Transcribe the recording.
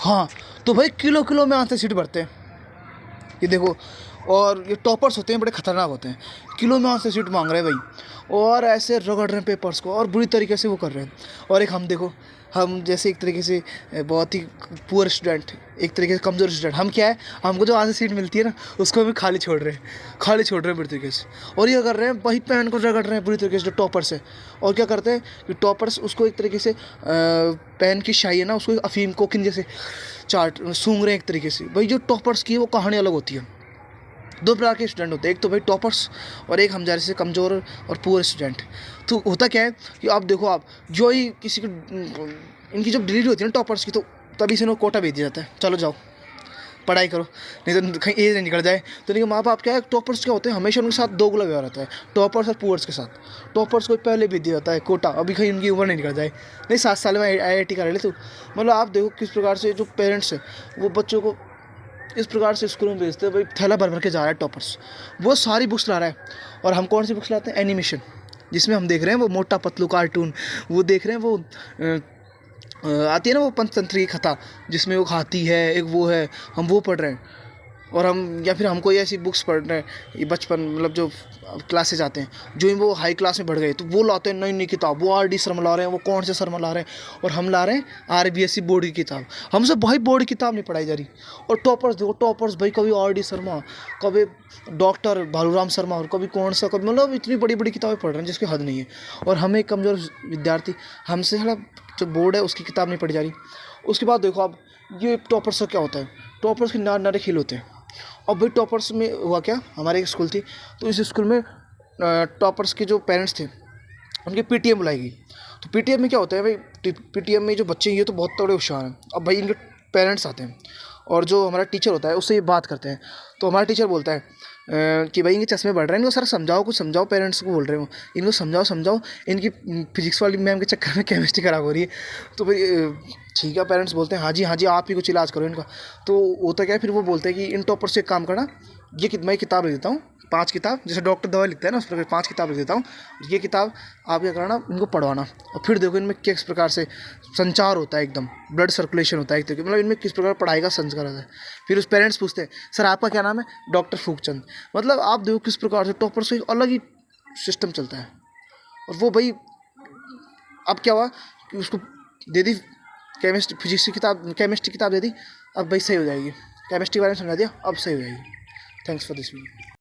हाँ, तो भाई किलो किलो में आंसर शीट भरते हैं, ये देखो। और ये टॉपर्स होते हैं, बड़े खतरनाक होते हैं, किलो में आंसर शीट मांग रहे हैं भाई, और ऐसे रगड़ रहे हैं पेपर्स को, और बुरी तरीके से वो कर रहे हैं। और एक हम देखो, हम जैसे एक तरीके से बहुत ही पुअर स्टूडेंट, एक तरीके से कमज़ोर स्टूडेंट, हम क्या है, हमको जो आंसर शीट मिलती है ना, उसको हमें खाली छोड़ रहे हैं, खाली छोड़ रहे हैं बुरी तरीके से। और ये कर रहे हैं, वही पेन को रगड़ रहे हैं बुरी तरीके से जो टॉपर्स है। और क्या करते हैं कि टॉपर्स उसको एक तरीके से पेन की शाई है ना, उसको अफीम कोकिन जैसे चाट सूंघ रहे हैं एक तरीके से। भाई जो टॉपर्स की है वो कहानी अलग होती है। दो प्रकार के स्टूडेंट होते हैं, एक तो भाई टॉपर्स, और एक हम जैसे कमज़ोर और पुअर स्टूडेंट। तो होता क्या है कि आप देखो, आप जो ही किसी को इनकी जब डिलीवरी होती है ना टॉपर्स की, तो तभी से इन्हें कोटा भेज दिया जाता है, चलो जाओ पढ़ाई करो, नहीं तो कहीं एज नहीं निकल जाए। तो नहीं, माँ बाप क्या है, टॉपर्स क्या होते हैं, हमेशा उनके साथ दोगला व्यवहार रहता है, टॉपर्स और पुअर्स के साथ। टॉपर्स को पहले भेज दिया जाता है कोटा, अभी कहीं उनकी उम्र नहीं निकल जाए, नहीं 7 साल में IIT कर ले तू। मतलब आप देखो किस प्रकार से जो पेरेंट्स हैं वो बच्चों को इस प्रकार से स्कूल में भेजते हैं। भाई थैला भर भर के जा रहा है टॉपर्स, वो सारी बुक्स ला रहा है। और हम कौन सी बुक्स लाते हैं, एनिमेशन, जिसमें हम देख रहे हैं वो मोटा पतलू कार्टून, वो देख रहे हैं वो आती है ना वो पंचतंत्र की कथा, जिसमें वो हाथी है, एक वो है, हम वो पढ़ रहे हैं। और हम या फिर हम कोई ऐसी बुक्स पढ़ रहे हैं, ये बचपन मतलब जो क्लासेज आते हैं, जो वो हाई क्लास में बढ़ गए, तो वो लाते हैं नई नई किताब, वो RD शर्मा ला रहे हैं, वो कौन से शर्मा ला रहे हैं, और हम ला रहे हैं RBSE बोर्ड की किताब। हमसे भाई बोर्ड की किताब नहीं पढ़ाई जा रही। और टॉपर्स देखो, टॉपर्स भाई कभी RD शर्मा, कभी डॉक्टर भालूराम शर्मा, और कभी कौन सा, कभी मतलब इतनी बड़ी बड़ी किताबें पढ़ रहे हैं जिसकी हद नहीं है। और हमें कमज़ोर विद्यार्थी, हमसे थोड़ा जो बोर्ड है उसकी किताब नहीं पढ़ी जा रही। उसके बाद देखो आप, ये टॉपर्स का क्या होता है, टॉपर्स के नारे खेल होते हैं। और भाई टॉपर्स में हुआ क्या, हमारे एक स्कूल थी, तो इस स्कूल में टॉपर्स के जो पेरेंट्स थे उनकी PTM बुलाई गई। तो PTM में क्या होता है भाई, PTM में जो बच्चे हैं ये तो बहुत बड़े होशियार हैं। अब भाई इनके पेरेंट्स आते हैं, और जो हमारा टीचर होता है उससे ये बात करते हैं। तो हमारा टीचर बोलता है कि भाई इनके चश्मे बढ़ रहे हैं, इनको सर समझाओ, कुछ समझाओ, पेरेंट्स को बोल रहे हो, इनको समझाओ समझाओ, इनकी फिजिक्स वाली मैम के चक्कर में केमिस्ट्री खराब हो रही है। तो भाई ठीक है, पेरेंट्स बोलते हैं हाँ जी आप ही कुछ इलाज करो इनका। तो होता क्या है, फिर वो बोलते हैं कि इन टॉपर से एक काम करना, ये मैं किताब लिख देता हूँ, 5 किताब, जैसे डॉक्टर दवाई लिखता है ना उस प्रकार 5 किताब लिख देता हूँ, ये किताब आप क्या करना, इनको पढ़वाना। और फिर देखो इनमें किस प्रकार से संचार होता है, एकदम ब्लड सर्कुलेशन होता है एक तरीके, मतलब इनमें किस प्रकार पढ़ाई का संस्कार होता है। फिर उस पेरेंट्स पूछते हैं सर आपका क्या नाम है, डॉक्टर फूकचंद। मतलब आप देखो किस प्रकार से टॉपर्स का एक अलग ही सिस्टम चलता है। और वो भाई अब क्या हुआ कि उसको दे दी केमिस्ट्री फिजिक्स की किताब, केमिस्ट्री की किताब दे दी, अब भाई सही हो जाएगी, केमिस्ट्री के बारे में समझा दिया, अब सही हो जाएगी। Thanks for this video.